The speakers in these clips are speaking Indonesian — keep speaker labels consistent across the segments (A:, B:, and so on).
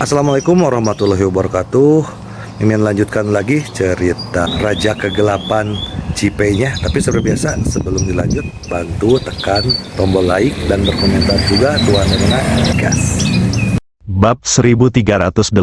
A: Assalamualaikum warahmatullahi wabarakatuh. Mimin lanjutkan lagi cerita Raja Kegelapan Cipenya. Tapi seperti biasa, sebelum dilanjut, bantu tekan tombol like dan berkomentar juga. Tuan Renang gas.
B: Bab 1381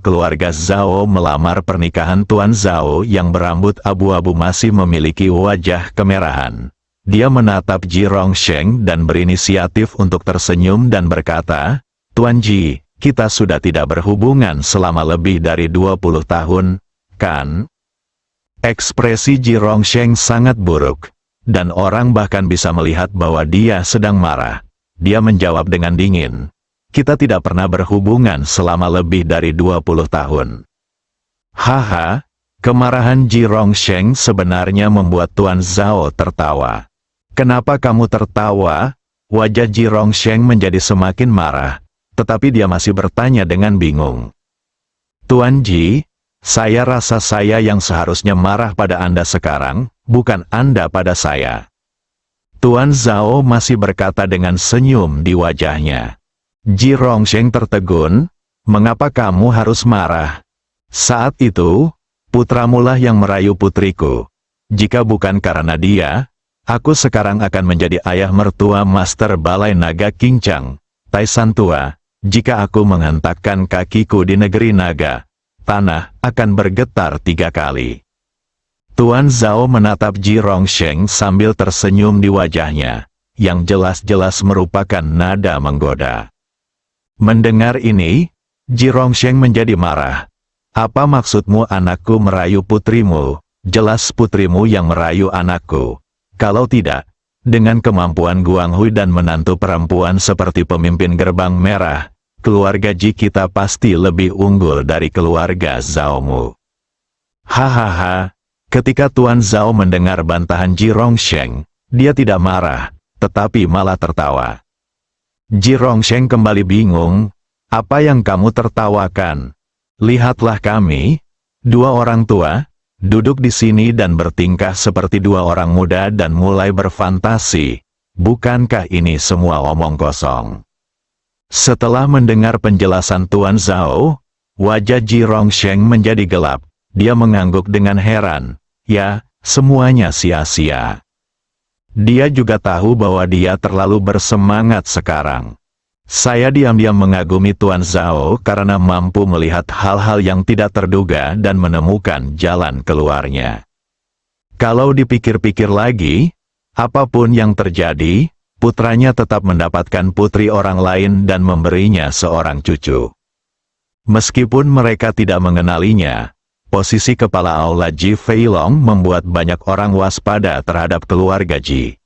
B: Keluarga Zhao melamar pernikahan. Tuan Zhao yang berambut abu-abu masih memiliki wajah kemerahan. Dia menatap Ji Rongsheng dan berinisiatif untuk tersenyum dan berkata, "Tuan Ji, kita sudah tidak berhubungan selama lebih dari 20 tahun, kan?" Ekspresi Ji Rongsheng sangat buruk, dan orang bahkan bisa melihat bahwa dia sedang marah. Dia menjawab dengan dingin, "Kita tidak pernah berhubungan selama lebih dari 20 tahun. Haha, kemarahan Ji Rongsheng sebenarnya membuat Tuan Zhao tertawa. "Kenapa kamu tertawa?" Wajah Ji Rongsheng menjadi semakin marah, tetapi dia masih bertanya dengan bingung. "Tuan Ji, saya rasa saya yang seharusnya marah pada Anda sekarang, bukan Anda pada saya." Tuan Zhao masih berkata dengan senyum di wajahnya. Ji Rongsheng tertegun, "Mengapa kamu harus marah? Saat itu, putramulah yang merayu putriku. Jika bukan karena dia, aku sekarang akan menjadi ayah mertua Master Balai Naga Kincang, Taisan tua. Jika aku menghentakkan kakiku di negeri naga, tanah akan bergetar 3 kali." Tuan Zhao menatap Ji Rongsheng sambil tersenyum di wajahnya, yang jelas-jelas merupakan nada menggoda. Mendengar ini, Ji Rongsheng menjadi marah. "Apa maksudmu anakku merayu putrimu? Jelas putrimu yang merayu anakku. Kalau tidak, dengan kemampuan Guang Hui dan menantu perempuan seperti pemimpin Gerbang Merah, keluarga Ji kita pasti lebih unggul dari keluarga Zhaomu." Hahaha, ketika Tuan Zhao mendengar bantahan Ji Rongsheng, dia tidak marah, tetapi malah tertawa. Ji Rongsheng kembali bingung, "Apa yang kamu tertawakan? Lihatlah kami, 2 orang tua, duduk di sini dan bertingkah seperti 2 orang muda dan mulai berfantasi. Bukankah ini semua omong kosong?" Setelah mendengar penjelasan Tuan Zhao, wajah Ji Rongsheng menjadi gelap. Dia mengangguk dengan heran. Ya, semuanya sia-sia. Dia juga tahu bahwa dia terlalu bersemangat sekarang. Saya diam-diam mengagumi Tuan Zhao karena mampu melihat hal-hal yang tidak terduga dan menemukan jalan keluarnya. Kalau dipikir-pikir lagi, apapun yang terjadi, putranya tetap mendapatkan putri orang lain dan memberinya seorang cucu. Meskipun mereka tidak mengenalinya, posisi kepala aula Ji Feilong membuat banyak orang waspada terhadap keluarga Ji.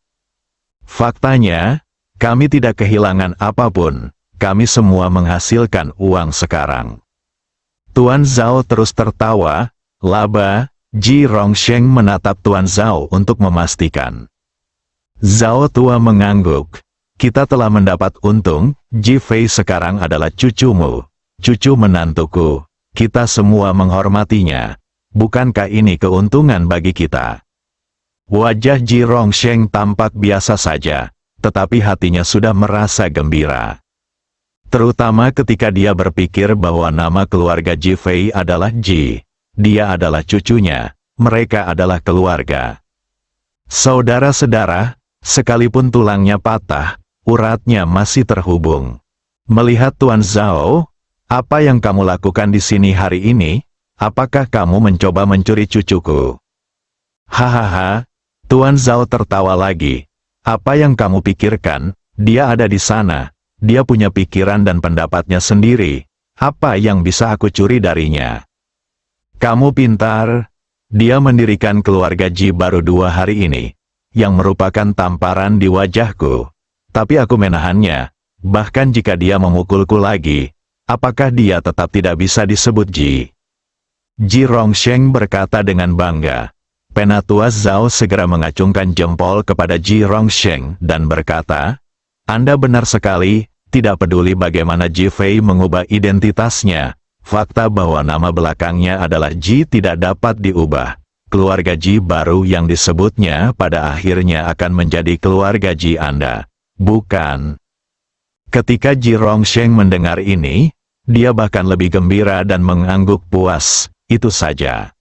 B: Faktanya, kami tidak kehilangan apapun, kami semua menghasilkan uang sekarang. Tuan Zhao terus tertawa, laba. Ji Rongsheng menatap Tuan Zhao untuk memastikan. Zhao tua mengangguk. "Kita telah mendapat untung, Ji Fei sekarang adalah cucumu, cucu menantuku. Kita semua menghormatinya. Bukankah ini keuntungan bagi kita?" Wajah Ji Rongsheng tampak biasa saja, tetapi hatinya sudah merasa gembira. Terutama ketika dia berpikir bahwa nama keluarga Ji Fei adalah Ji. Dia adalah cucunya, mereka adalah keluarga. Saudara-saudara, sekalipun tulangnya patah, uratnya masih terhubung. Melihat Tuan Zhao, "Apa yang kamu lakukan di sini hari ini? Apakah kamu mencoba mencuri cucuku?" Hahaha, Tuan Zhao tertawa lagi. "Apa yang kamu pikirkan? Dia ada di sana. Dia punya pikiran dan pendapatnya sendiri. Apa yang bisa aku curi darinya?" "Kamu pintar." Dia mendirikan keluarga Ji baru 2 hari ini, yang merupakan tamparan di wajahku. Tapi aku menahannya. Bahkan jika dia memukulku lagi, apakah dia tetap tidak bisa disebut Ji? Ji Rongsheng berkata dengan bangga. Penatua Zhao segera mengacungkan jempol kepada Ji Rongsheng dan berkata, "Anda benar sekali, tidak peduli bagaimana Ji Fei mengubah identitasnya. Fakta bahwa nama belakangnya adalah Ji tidak dapat diubah. Keluarga Ji baru yang disebutnya pada akhirnya akan menjadi keluarga Ji Anda, bukan?" Ketika Ji Rongsheng mendengar ini, Dia bahkan lebih gembira dan mengangguk puas, itu saja.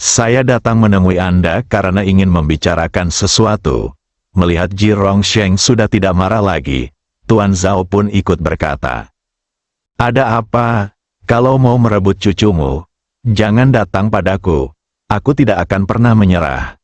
B: Saya datang menemui Anda karena ingin membicarakan sesuatu. Melihat Ji Rongsheng sudah tidak marah lagi, Tuan Zhao pun ikut berkata. Ada apa? Kalau mau merebut cucumu, jangan datang padaku. Aku tidak akan pernah menyerah.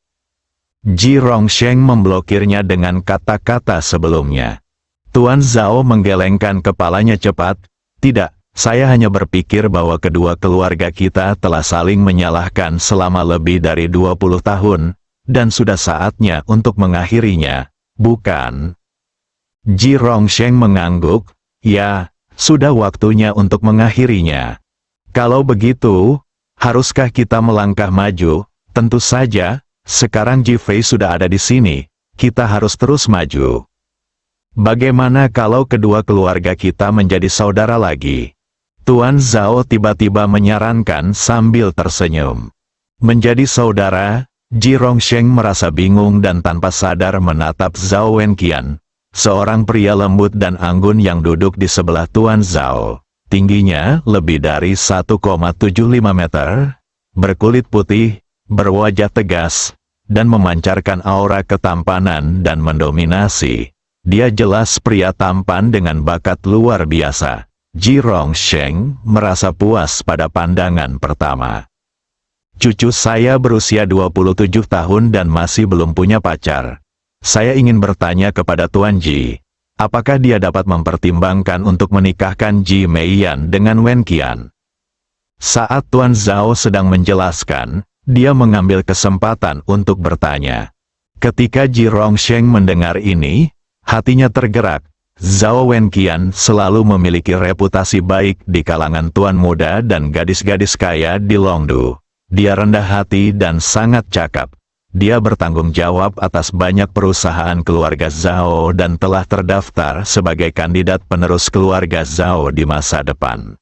B: Ji Rongsheng memblokirnya dengan kata-kata sebelumnya. Tuan Zhao menggelengkan kepalanya cepat. Tidak, saya hanya berpikir bahwa kedua keluarga kita telah saling menyalahkan selama lebih dari 20 tahun, dan sudah saatnya untuk mengakhirinya, bukan? Ji Rongsheng mengangguk, ya, sudah waktunya untuk mengakhirinya. Kalau begitu, haruskah kita melangkah maju? Tentu saja, sekarang Ji Fei sudah ada di sini, kita harus terus maju. Bagaimana kalau kedua keluarga kita menjadi saudara lagi? Tuan Zhao tiba-tiba menyarankan sambil tersenyum. Menjadi saudara, Ji Rongsheng merasa bingung dan tanpa sadar menatap Zhao Wenqian, seorang pria lembut dan anggun yang duduk di sebelah Tuan Zhao. Tingginya lebih dari 1,75 meter, berkulit putih, berwajah tegas, dan memancarkan aura ketampanan dan mendominasi. Dia jelas pria tampan dengan bakat luar biasa. Ji Rongsheng merasa puas pada pandangan pertama. Cucu saya berusia 27 tahun dan masih belum punya pacar. Saya ingin bertanya kepada Tuan Ji, apakah dia dapat mempertimbangkan untuk menikahkan Ji Meiyan dengan Wen Qian? Saat Tuan Zhao sedang menjelaskan, dia mengambil kesempatan untuk bertanya. Ketika Ji Rongsheng mendengar ini, hatinya tergerak. Zhao Wenqian selalu memiliki reputasi baik di kalangan tuan muda dan gadis-gadis kaya di Longdu. Dia rendah hati dan sangat cakap. Dia bertanggung jawab atas banyak perusahaan keluarga Zhao dan telah terdaftar sebagai kandidat penerus keluarga Zhao di masa depan.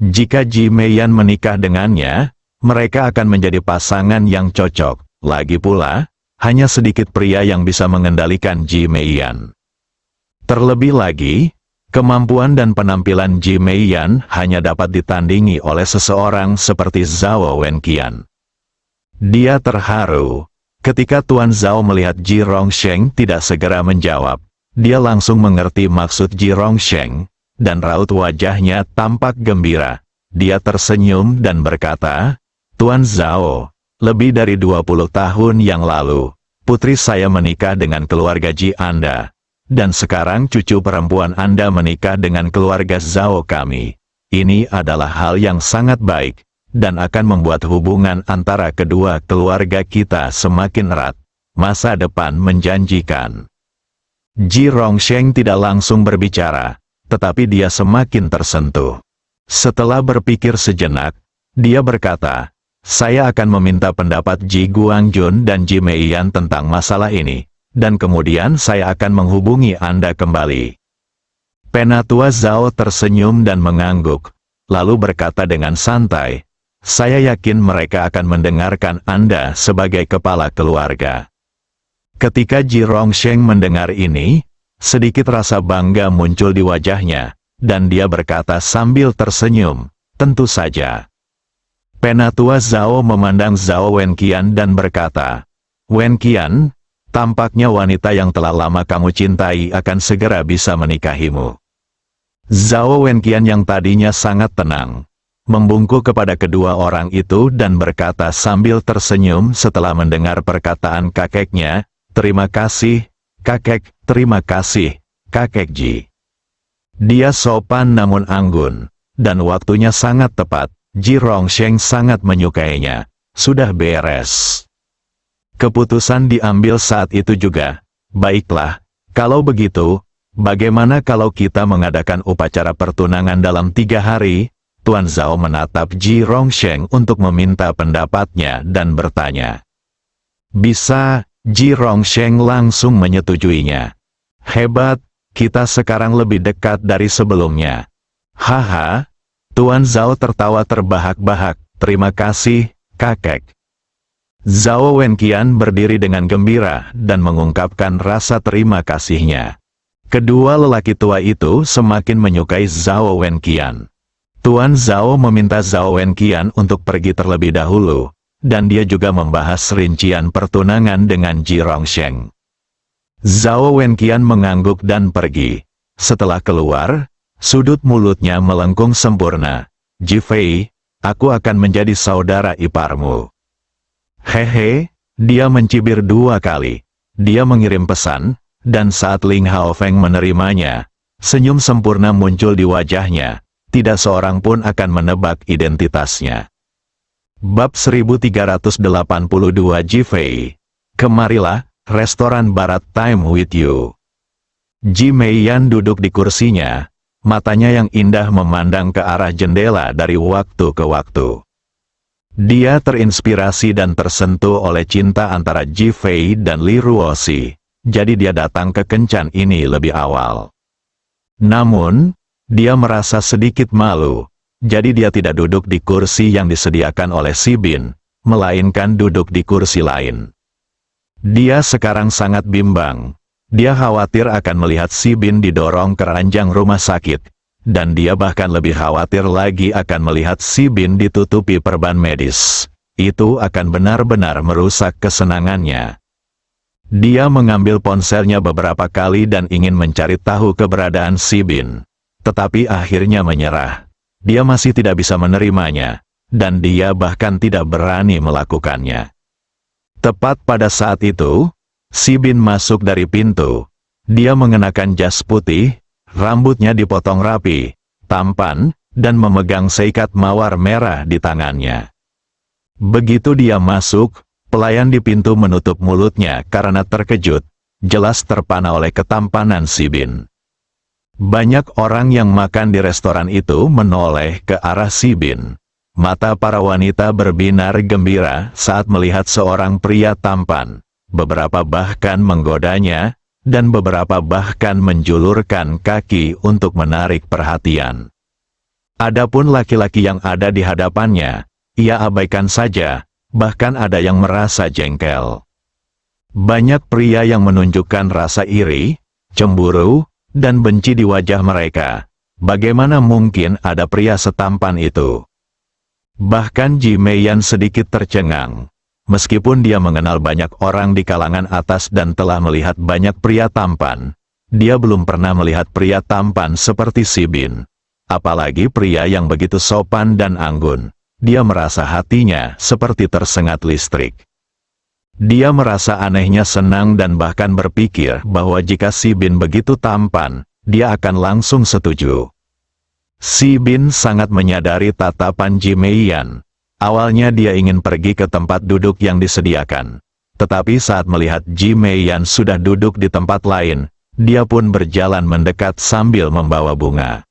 B: Jika Ji Meiyan menikah dengannya, mereka akan menjadi pasangan yang cocok. Lagi pula, hanya sedikit pria yang bisa mengendalikan Ji Meiyan. Terlebih lagi, kemampuan dan penampilan Ji Meiyan hanya dapat ditandingi oleh seseorang seperti Zhao Wenqian. Dia terharu. Ketika Tuan Zhao melihat Ji Rongsheng tidak segera menjawab, dia langsung mengerti maksud Ji Rongsheng, dan raut wajahnya tampak gembira. Dia tersenyum dan berkata, Tuan Zhao, lebih dari 20 tahun yang lalu, putri saya menikah dengan keluarga Ji Anda. Dan sekarang cucu perempuan Anda menikah dengan keluarga Zhao kami. Ini adalah hal yang sangat baik, dan akan membuat hubungan antara kedua keluarga kita semakin erat. Masa depan menjanjikan. Ji Rongsheng tidak langsung berbicara, tetapi dia semakin tersentuh. Setelah berpikir sejenak, dia berkata, saya akan meminta pendapat Ji Guangjun dan Ji Meiyan tentang masalah ini. Dan kemudian saya akan menghubungi Anda kembali. Penatua Zhao tersenyum dan mengangguk, lalu berkata dengan santai, saya yakin mereka akan mendengarkan Anda sebagai kepala keluarga. Ketika Ji Rongsheng mendengar ini, sedikit rasa bangga muncul di wajahnya, dan dia berkata sambil tersenyum, tentu saja. Penatua Zhao memandang Zhao Wenqian dan berkata, Wenqian, tampaknya wanita yang telah lama kamu cintai akan segera bisa menikahimu. Zhao Wenqian yang tadinya sangat tenang, membungkuk kepada kedua orang itu dan berkata sambil tersenyum setelah mendengar perkataan kakeknya, terima kasih, kakek, terima kasih, kakek Ji. Dia sopan namun anggun, dan waktunya sangat tepat, Ji Rongsheng sangat menyukainya. Sudah beres. Keputusan diambil saat itu juga. Baiklah, kalau begitu, bagaimana kalau kita mengadakan upacara pertunangan dalam 3 hari? Tuan Zhao menatap Ji Rongsheng untuk meminta pendapatnya dan bertanya. Bisa, Ji Rongsheng langsung menyetujuinya. Hebat, kita sekarang lebih dekat dari sebelumnya. Haha, Tuan Zhao tertawa terbahak-bahak, terima kasih, kakek. Zhao Wenqian berdiri dengan gembira dan mengungkapkan rasa terima kasihnya. Kedua lelaki tua itu semakin menyukai Zhao Wenqian. Tuan Zhao meminta Zhao Wenqian untuk pergi terlebih dahulu, dan dia juga membahas rincian pertunangan dengan Ji Rongsheng. Zhao Wenqian mengangguk dan pergi. Setelah keluar, sudut mulutnya melengkung sempurna. Ji Fei, aku akan menjadi saudara iparmu. Hehe, dia mencibir 2 kali. Dia mengirim pesan, dan saat Ling Haofeng menerimanya, senyum sempurna muncul di wajahnya. Tidak seorang pun akan menebak identitasnya. Bab 1382 Ji Fei. Kemarilah, restoran barat time with you. Ji Meiyan duduk di kursinya, matanya yang indah memandang ke arah jendela dari waktu ke waktu. Dia terinspirasi dan tersentuh oleh cinta antara Ji Fei dan Li Ruoxi, jadi dia datang ke kencan ini lebih awal. Namun, dia merasa sedikit malu, jadi dia tidak duduk di kursi yang disediakan oleh Si Bin, melainkan duduk di kursi lain. Dia sekarang sangat bimbang. Dia khawatir akan melihat Si Bin didorong ke ranjang rumah sakit, dan dia bahkan lebih khawatir lagi akan melihat Si Bin ditutupi perban medis. Itu akan benar-benar merusak kesenangannya. Dia mengambil ponselnya beberapa kali dan ingin mencari tahu keberadaan Si Bin. Tetapi akhirnya menyerah. Dia masih tidak bisa menerimanya, dan dia bahkan tidak berani melakukannya. Tepat pada saat itu, Si Bin masuk dari pintu. Dia mengenakan jas putih, rambutnya dipotong rapi, tampan, dan memegang seikat mawar merah di tangannya. Begitu dia masuk, pelayan di pintu menutup mulutnya karena terkejut, jelas terpana oleh ketampanan Si Bin. Banyak orang yang makan di restoran itu menoleh ke arah Si Bin. Mata para wanita berbinar gembira saat melihat seorang pria tampan. Beberapa bahkan menggodanya, dan beberapa bahkan menjulurkan kaki untuk menarik perhatian. Adapun laki-laki yang ada di hadapannya, ia abaikan saja, bahkan ada yang merasa jengkel. Banyak pria yang menunjukkan rasa iri, cemburu, dan benci di wajah mereka. Bagaimana mungkin ada pria setampan itu? Bahkan Ji Meiyan sedikit tercengang. Meskipun dia mengenal banyak orang di kalangan atas dan telah melihat banyak pria tampan, dia belum pernah melihat pria tampan seperti Si Bin. Apalagi pria yang begitu sopan dan anggun. Dia merasa hatinya seperti tersengat listrik. Dia merasa anehnya senang dan bahkan berpikir bahwa jika Si Bin begitu tampan, dia akan langsung setuju. Si Bin sangat menyadari tatapan Ji Meiyan. Awalnya dia ingin pergi ke tempat duduk yang disediakan. Tetapi saat melihat Ji Meiyan sudah duduk di tempat lain, dia pun berjalan mendekat sambil membawa bunga.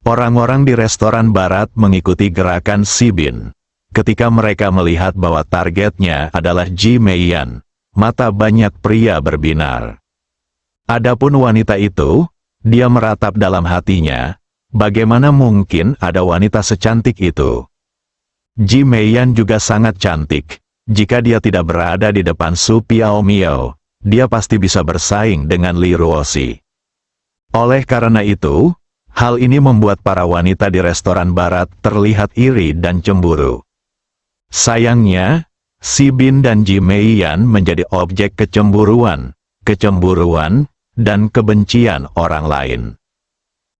B: Orang-orang di restoran barat mengikuti gerakan Si Bin. Ketika mereka melihat bahwa targetnya adalah Ji Meiyan, mata banyak pria berbinar. Adapun wanita itu, dia meratap dalam hatinya, bagaimana mungkin ada wanita secantik itu? Ji Meiyan juga sangat cantik. Jika dia tidak berada di depan Su Piaomiao, dia pasti bisa bersaing dengan Li Ruoxi. Oleh karena itu, hal ini membuat para wanita di restoran barat terlihat iri dan cemburu. Sayangnya, Si Bin dan Ji Meiyan menjadi objek kecemburuan, dan kebencian orang lain.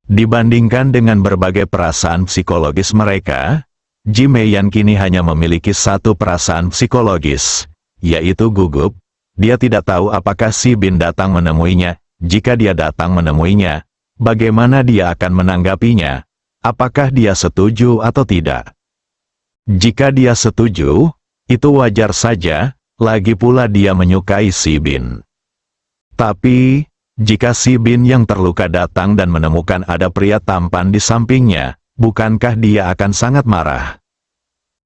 B: Dibandingkan dengan berbagai perasaan psikologis mereka, Ji Meiyan kini hanya memiliki satu perasaan psikologis, yaitu gugup. Dia tidak tahu apakah Si Bin datang menemuinya. Jika dia datang menemuinya, bagaimana dia akan menanggapinya? Apakah dia setuju atau tidak? Jika dia setuju, itu wajar saja, lagi pula dia menyukai Si Bin. Tapi, jika Si Bin yang terluka datang dan menemukan ada pria tampan di sampingnya, bukankah dia akan sangat marah?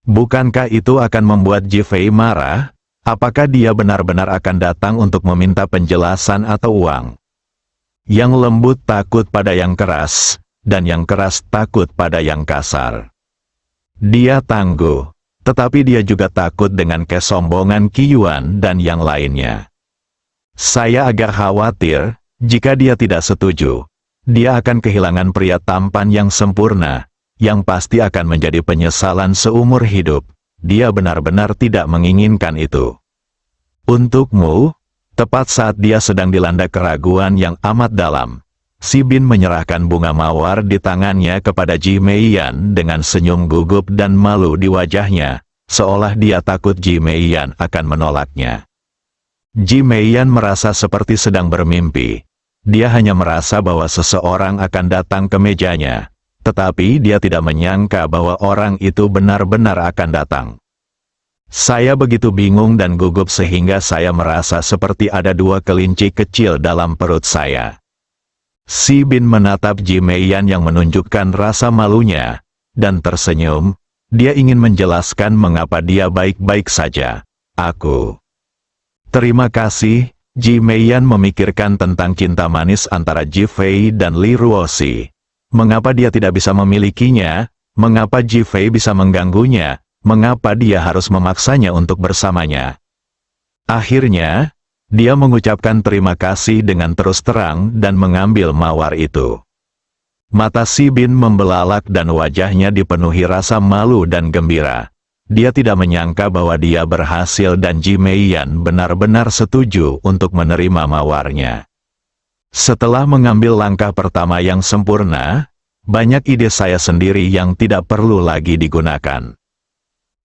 B: Bukankah itu akan membuat Ji Fei marah? Apakah dia benar-benar akan datang untuk meminta penjelasan atau uang? Yang lembut takut pada yang keras, dan yang keras takut pada yang kasar. Dia tangguh, tetapi dia juga takut dengan kesombongan Qi Yuan dan yang lainnya. Saya agak khawatir, Jika dia tidak setuju, dia akan kehilangan pria tampan yang sempurna, yang pasti akan menjadi penyesalan seumur hidup. Dia benar-benar tidak menginginkan itu. Untukmu, tepat saat dia sedang dilanda keraguan yang amat dalam, Si Bin menyerahkan bunga mawar di tangannya kepada Ji Meiyan dengan senyum gugup dan malu di wajahnya, seolah dia takut Ji Meiyan akan menolaknya. Ji Meiyan merasa seperti sedang bermimpi. Dia hanya merasa bahwa seseorang akan datang ke mejanya, tetapi dia tidak menyangka bahwa orang itu benar-benar akan datang. Saya begitu bingung dan gugup sehingga saya merasa seperti ada dua kelinci kecil dalam perut saya. Si Bin menatap Ji Meiyan yang menunjukkan rasa malunya, dan tersenyum. Dia ingin menjelaskan mengapa dia baik-baik saja. Terima kasih. Ji Meiyan memikirkan tentang cinta manis antara Ji Fei dan Li Ruoxi. Mengapa dia tidak bisa memilikinya? Mengapa Ji Fei bisa mengganggunya? Mengapa dia harus memaksanya untuk bersamanya? Akhirnya, dia mengucapkan terima kasih dengan terus terang dan mengambil mawar itu. Mata Si Bin membelalak dan wajahnya dipenuhi rasa malu dan gembira. Dia tidak menyangka bahwa dia berhasil dan Ji Meiyan benar-benar setuju untuk menerima mawarnya. Setelah mengambil langkah pertama yang sempurna, banyak ide saya sendiri yang tidak perlu lagi digunakan.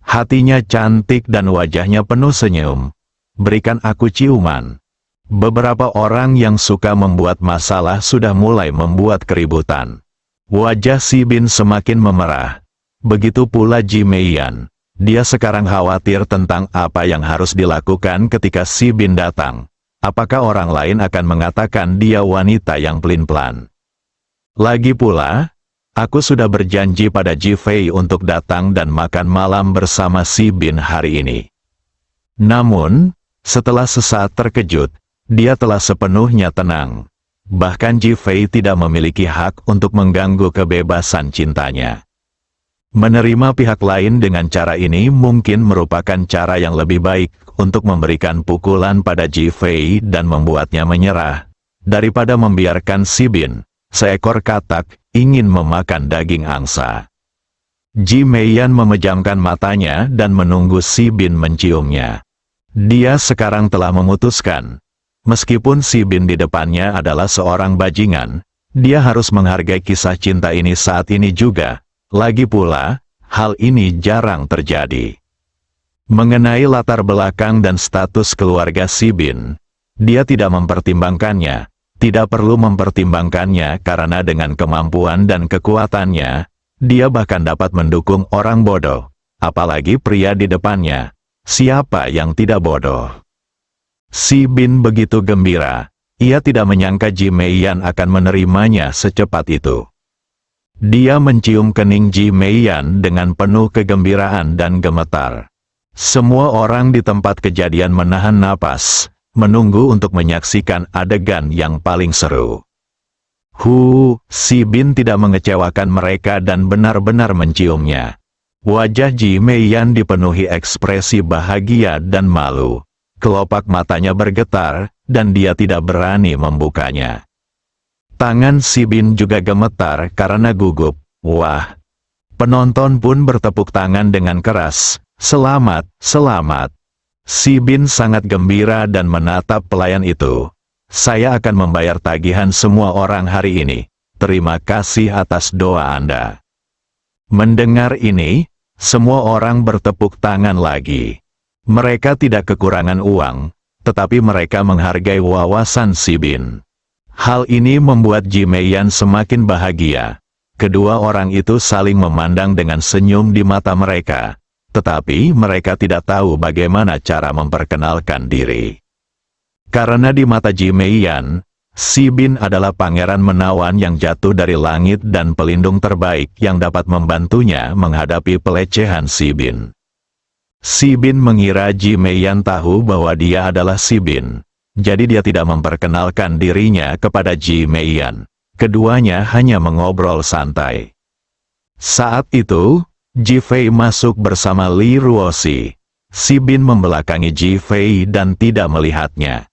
B: Hatinya cantik dan wajahnya penuh senyum. Berikan aku ciuman. Beberapa orang yang suka membuat masalah sudah mulai membuat keributan. Wajah Si Bin semakin memerah. Begitu pula Ji Meiyan. Dia sekarang khawatir tentang apa yang harus dilakukan ketika Si Bin datang. Apakah orang lain akan mengatakan dia wanita yang pelin-pelan? Lagi pula, aku sudah berjanji pada Ji Fei untuk datang dan makan malam bersama Si Bin hari ini. Namun, setelah sesaat terkejut, dia telah sepenuhnya tenang. Bahkan Ji Fei tidak memiliki hak untuk mengganggu kebebasan cintanya. Menerima pihak lain dengan cara ini mungkin merupakan cara yang lebih baik untuk memberikan pukulan pada Ji Fei dan membuatnya menyerah, daripada membiarkan Si Bin, seekor katak, ingin memakan daging angsa. Ji Meiyan memejamkan matanya dan menunggu Si Bin menciumnya. Dia sekarang telah memutuskan. Meskipun Si Bin di depannya adalah seorang bajingan, dia harus menghargai kisah cinta ini saat ini juga. Lagi pula, hal ini jarang terjadi. Mengenai latar belakang dan status keluarga Si Bin, dia tidak mempertimbangkannya, tidak perlu mempertimbangkannya karena dengan kemampuan dan kekuatannya, dia bahkan dapat mendukung orang bodoh, apalagi pria di depannya. Siapa yang tidak bodoh? Si Bin begitu gembira, ia tidak menyangka Ji Meiyan akan menerimanya secepat itu. Dia mencium kening Ji Meiyan dengan penuh kegembiraan dan gemetar. Semua orang di tempat kejadian menahan napas, menunggu untuk menyaksikan adegan yang paling seru. Si Bin tidak mengecewakan mereka dan benar-benar menciumnya. Wajah Ji Meiyan dipenuhi ekspresi bahagia dan malu. Kelopak matanya bergetar, dan dia tidak berani membukanya. Tangan Si Bin juga gemetar karena gugup. Wah! Penonton pun bertepuk tangan dengan keras. Selamat, selamat. Si Bin sangat gembira dan menatap pelayan itu. Saya akan membayar tagihan semua orang hari ini. Terima kasih atas doa Anda. Mendengar ini, semua orang bertepuk tangan lagi. Mereka tidak kekurangan uang, tetapi mereka menghargai wawasan Si Bin. Hal ini membuat Ji Meiyan semakin bahagia. Kedua orang itu saling memandang dengan senyum di mata mereka, tetapi mereka tidak tahu bagaimana cara memperkenalkan diri. Karena di mata Ji Meiyan, Si Bin adalah pangeran menawan yang jatuh dari langit dan pelindung terbaik yang dapat membantunya menghadapi pelecehan Si Bin. Si Bin mengira Ji Meiyan tahu bahwa dia adalah Si Bin. Jadi dia tidak memperkenalkan dirinya kepada Ji Meiyan. Keduanya hanya mengobrol santai. Saat itu, Ji Fei masuk bersama Li Ruoxi. Si Bin membelakangi Ji Fei dan tidak melihatnya.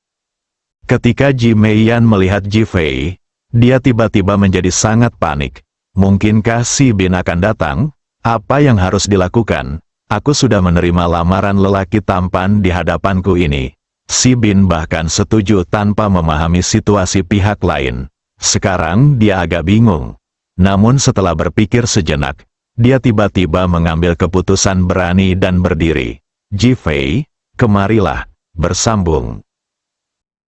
B: Ketika Ji Meiyan melihat Ji Fei, dia tiba-tiba menjadi sangat panik. Mungkinkah si Bin akan datang? Apa yang harus dilakukan? Aku sudah menerima lamaran lelaki tampan di hadapanku ini. Si Bin bahkan setuju tanpa memahami situasi pihak lain. Sekarang dia agak bingung. Namun setelah berpikir sejenak, dia tiba-tiba mengambil keputusan berani dan berdiri. Ji Fei, kemarilah, bersambung.